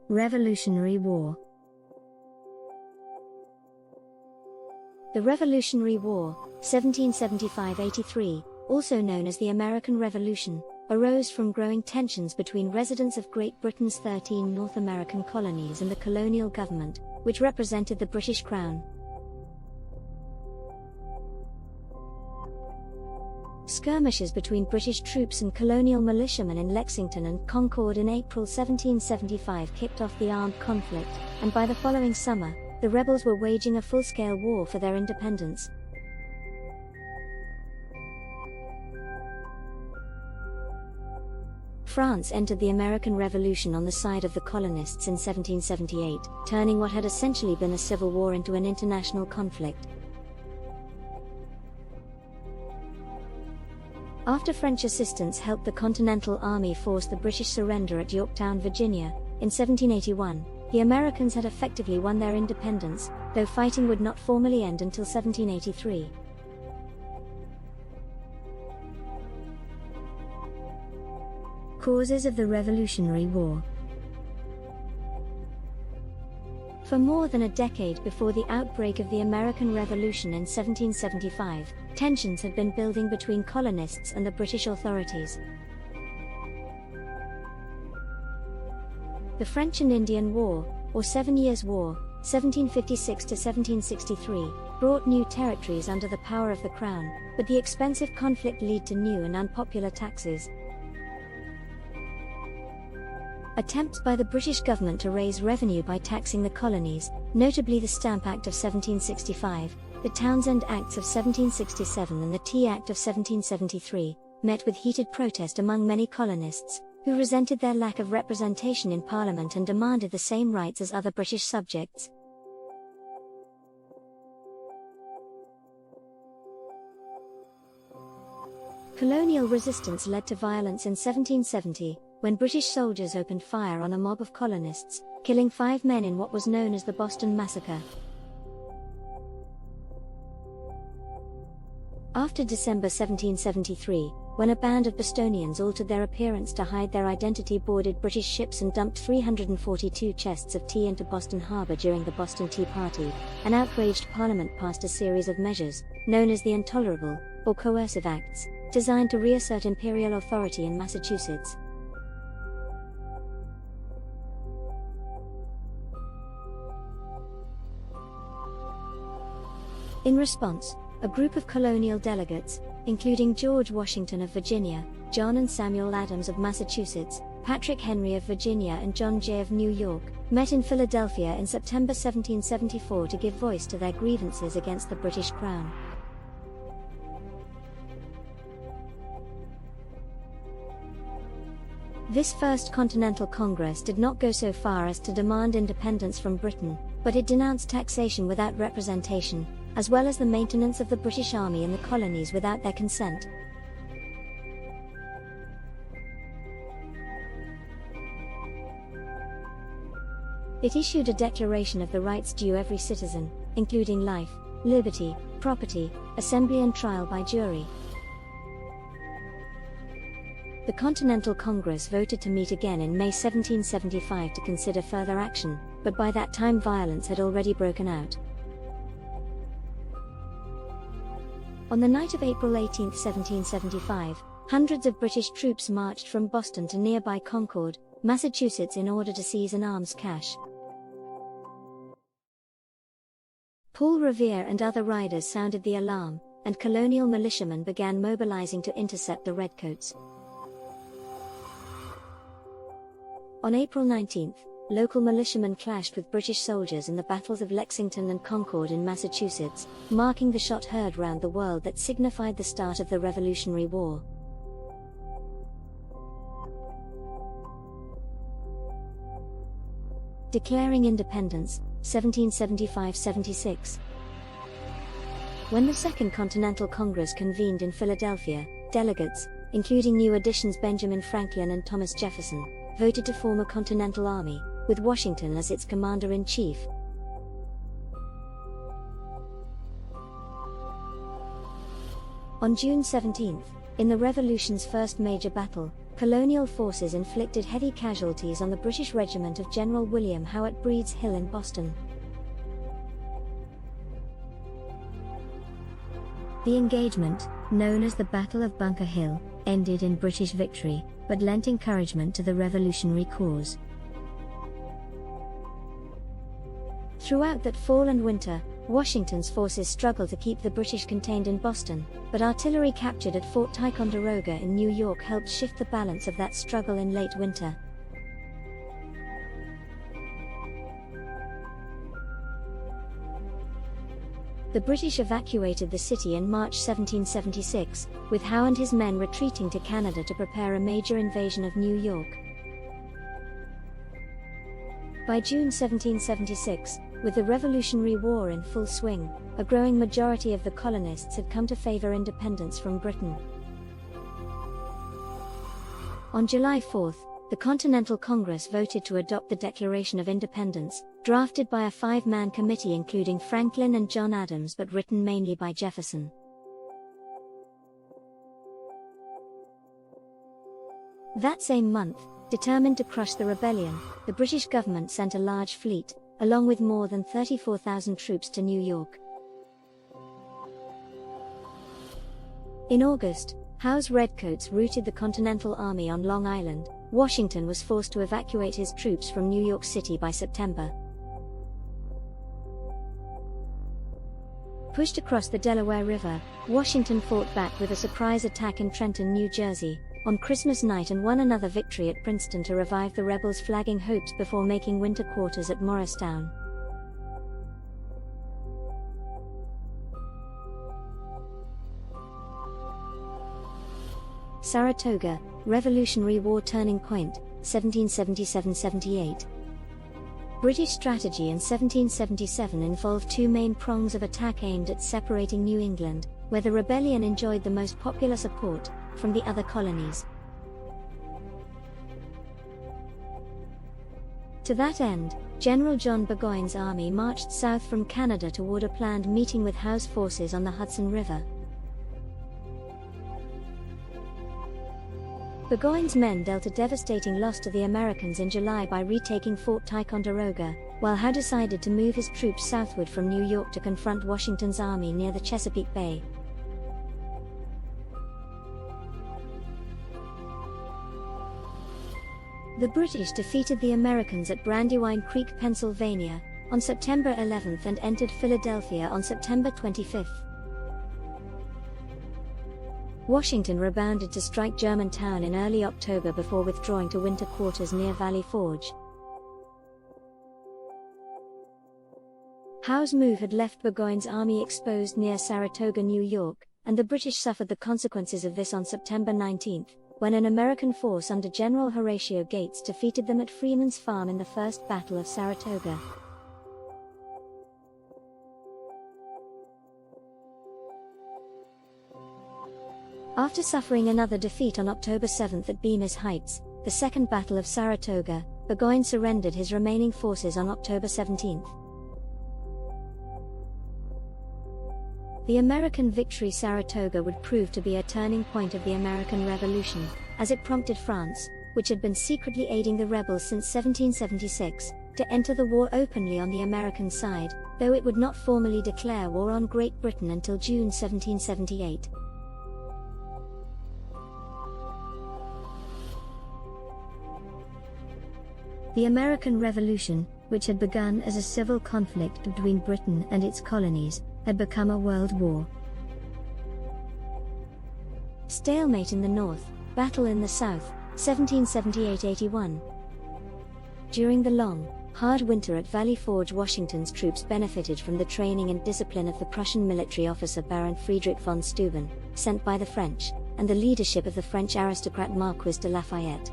Revolutionary War. The Revolutionary War, 1775–83, also known as the American Revolution, arose from growing tensions between residents of Great Britain's 13 North American colonies and the colonial government, which represented the British Crown. Skirmishes between British troops and colonial militiamen in Lexington and Concord in April 1775 kicked off the armed conflict, and by the following summer, the rebels were waging a full-scale war for their independence. France entered the American Revolution on the side of the colonists in 1778, turning what had essentially been a civil war into an international conflict. After French assistance helped the Continental Army force the British surrender at Yorktown, Virginia, in 1781, the Americans had effectively won their independence, though fighting would not formally end until 1783. Causes of the Revolutionary War. For more than a decade before the outbreak of the American Revolution in 1775, tensions had been building between colonists and the British authorities. The French and Indian War, or 7 Years' War, 1756–1763, brought new territories under the power of the Crown, but the expensive conflict led to new and unpopular taxes. Attempts by the British government to raise revenue by taxing the colonies, notably the Stamp Act of 1765, the Townshend Acts of 1767 and the Tea Act of 1773, met with heated protest among many colonists, who resented their lack of representation in Parliament and demanded the same rights as other British subjects. Colonial resistance led to violence in 1770, when British soldiers opened fire on a mob of colonists, killing 5 men in what was known as the Boston Massacre. After December 1773, when a band of Bostonians altered their appearance to hide their identity, boarded British ships and dumped 342 chests of tea into Boston Harbor during the Boston Tea Party, an outraged Parliament passed a series of measures, known as the Intolerable, or Coercive Acts, designed to reassert imperial authority in Massachusetts. In response, a group of colonial delegates, including George Washington of Virginia, John and Samuel Adams of Massachusetts, Patrick Henry of Virginia and John Jay of New York, met in Philadelphia in September 1774 to give voice to their grievances against the British Crown. This First Continental Congress did not go so far as to demand independence from Britain, but it denounced taxation without representation, as well as the maintenance of the British Army in the colonies without their consent. It issued a declaration of the rights due every citizen, including life, liberty, property, assembly and trial by jury. The Continental Congress voted to meet again in May 1775 to consider further action, but by that time violence had already broken out. On the night of April 18, 1775, hundreds of British troops marched from Boston to nearby Concord, Massachusetts in order to seize an arms cache. Paul Revere and other riders sounded the alarm, and colonial militiamen began mobilizing to intercept the Redcoats. On April 19, local militiamen clashed with British soldiers in the battles of Lexington and Concord in Massachusetts, marking the shot heard round the world that signified the start of the Revolutionary War. Declaring independence, 1775–76. When the Second Continental Congress convened in Philadelphia, delegates, including new additions Benjamin Franklin and Thomas Jefferson, voted to form a Continental Army, with Washington as its commander-in-chief. On June 17, in the Revolution's first major battle, Colonial forces inflicted heavy casualties on the British regiment of General William Howe at Breed's Hill in Boston. The engagement, known as the Battle of Bunker Hill, ended in British victory, but lent encouragement to the revolutionary cause. Throughout that fall and winter, Washington's forces struggled to keep the British contained in Boston, but artillery captured at Fort Ticonderoga in New York helped shift the balance of that struggle in late winter. The British evacuated the city in March 1776, with Howe and his men retreating to Canada to prepare a major invasion of New York. By June 1776, with the Revolutionary War in full swing, a growing majority of the colonists had come to favor independence from Britain. On July 4, the Continental Congress voted to adopt the Declaration of Independence, drafted by a five-man committee including Franklin and John Adams but written mainly by Jefferson. That same month, determined to crush the rebellion, the British government sent a large fleet, along with more than 34,000 troops to New York. In August, Howe's Redcoats routed the Continental Army on Long Island. Washington was forced to evacuate his troops from New York City by September. Pushed across the Delaware River, Washington fought back with a surprise attack in Trenton, New Jersey, on Christmas night and won another victory at Princeton to revive the rebels' flagging hopes before making winter quarters at Morristown. Saratoga, Revolutionary War turning point, 1777–78. British strategy in 1777 involved two main prongs of attack aimed at separating New England, where the rebellion enjoyed the most popular support, from the other colonies. To that end, General John Burgoyne's army marched south from Canada toward a planned meeting with Howe's forces on the Hudson River. Burgoyne's men dealt a devastating loss to the Americans in July by retaking Fort Ticonderoga, while Howe decided to move his troops southward from New York to confront Washington's army near the Chesapeake Bay. The British defeated the Americans at Brandywine Creek, Pennsylvania, on September 11 and entered Philadelphia on September 25. Washington rebounded to strike Germantown in early October before withdrawing to winter quarters near Valley Forge. Howe's move had left Burgoyne's army exposed near Saratoga, New York, and the British suffered the consequences of this on September 19, when an American force under General Horatio Gates defeated them at Freeman's Farm in the First Battle of Saratoga. After suffering another defeat on October 7 at Bemis Heights, the Second Battle of Saratoga, Burgoyne surrendered his remaining forces on October 17. The American victory at Saratoga would prove to be a turning point of the American Revolution, as it prompted France, which had been secretly aiding the rebels since 1776, to enter the war openly on the American side, though it would not formally declare war on Great Britain until June 1778. The American Revolution, which had begun as a civil conflict between Britain and its colonies, had become a world war. Stalemate in the north, battle in the south, 1778–81. During the long, hard winter at Valley Forge, Washington's troops benefited from the training and discipline of the Prussian military officer Baron Friedrich von Steuben, sent by the French, and the leadership of the French aristocrat Marquis de Lafayette.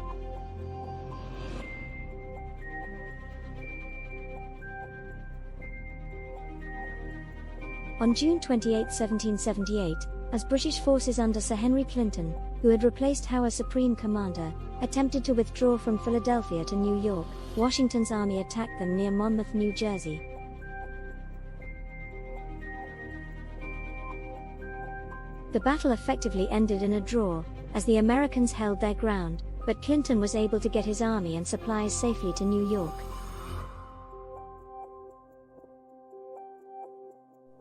On June 28, 1778, as British forces under Sir Henry Clinton, who had replaced Howe as supreme commander, attempted to withdraw from Philadelphia to New York, Washington's army attacked them near Monmouth, New Jersey. The battle effectively ended in a draw, as the Americans held their ground, but Clinton was able to get his army and supplies safely to New York.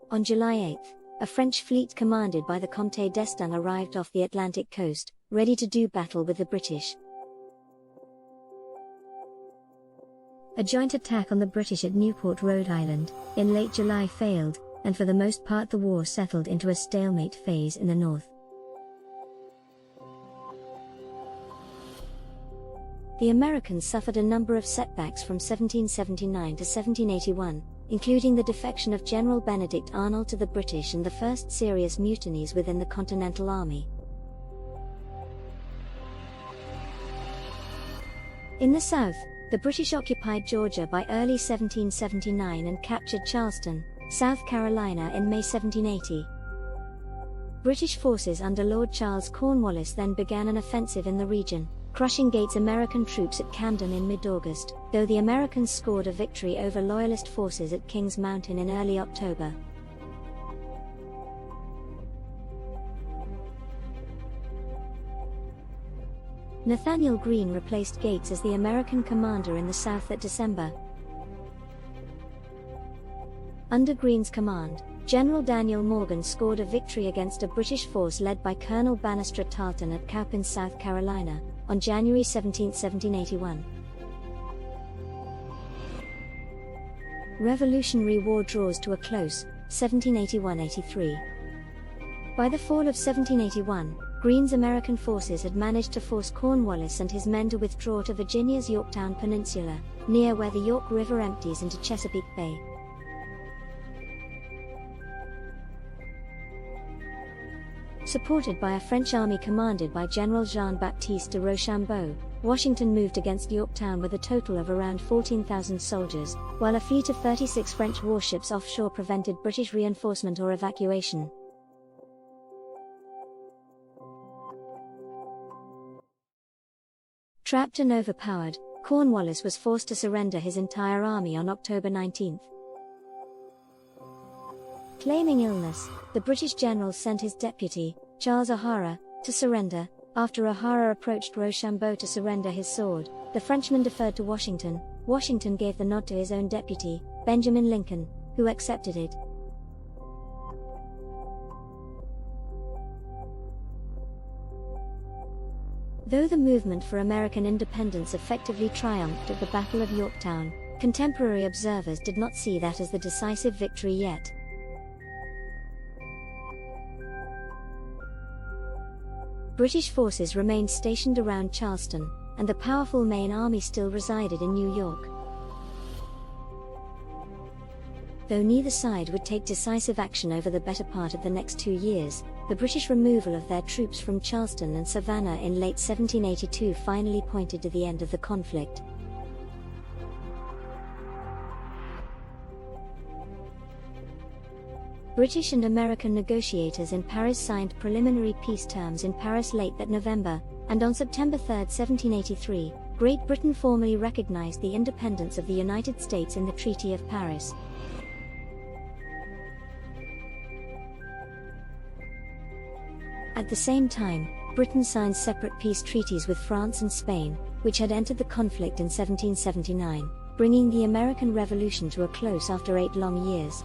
On July 8, a French fleet commanded by the Comte d'Estaing arrived off the Atlantic coast, ready to do battle with the British. A joint attack on the British at Newport, Rhode Island, in late July failed, and for the most part the war settled into a stalemate phase in the north. The Americans suffered a number of setbacks from 1779 to 1781, including the defection of General Benedict Arnold to the British and the first serious mutinies within the Continental Army. In the south, the British occupied Georgia by early 1779 and captured Charleston, South Carolina in May 1780. British forces under Lord Charles Cornwallis then began an offensive in the region, crushing Gates' American troops at Camden in mid-August, though the Americans scored a victory over Loyalist forces at Kings Mountain in early October. Nathanael Greene replaced Gates as the American commander in the South that December. Under Greene's command, General Daniel Morgan scored a victory against a British force led by Colonel Banastra Tarleton at Cowpens, South Carolina, on January 17, 1781. Revolutionary War draws to a close, 1781-83. By the fall of 1781, Greene's American forces had managed to force Cornwallis and his men to withdraw to Virginia's Yorktown Peninsula, near where the York River empties into Chesapeake Bay. Supported by a French army commanded by General Jean-Baptiste de Rochambeau, Washington moved against Yorktown with a total of around 14,000 soldiers, while a fleet of 36 French warships offshore prevented British reinforcement or evacuation. Trapped and overpowered, Cornwallis was forced to surrender his entire army on October 19. Claiming illness, the British general sent his deputy, Charles O'Hara, to surrender. After O'Hara approached Rochambeau to surrender his sword, the Frenchman deferred to Washington. Washington gave the nod to his own deputy, Benjamin Lincoln, who accepted it. Though the movement for American independence effectively triumphed at the Battle of Yorktown, contemporary observers did not see that as the decisive victory yet. British forces remained stationed around Charleston, and the powerful main army still resided in New York. Though neither side would take decisive action over the better part of the next 2 years, the British removal of their troops from Charleston and Savannah in late 1782 finally pointed to the end of the conflict. British and American negotiators in Paris signed preliminary peace terms in Paris late that November, and on September 3, 1783, Great Britain formally recognized the independence of the United States in the Treaty of Paris. At the same time, Britain signed separate peace treaties with France and Spain, which had entered the conflict in 1779, bringing the American Revolution to a close after 8 long years.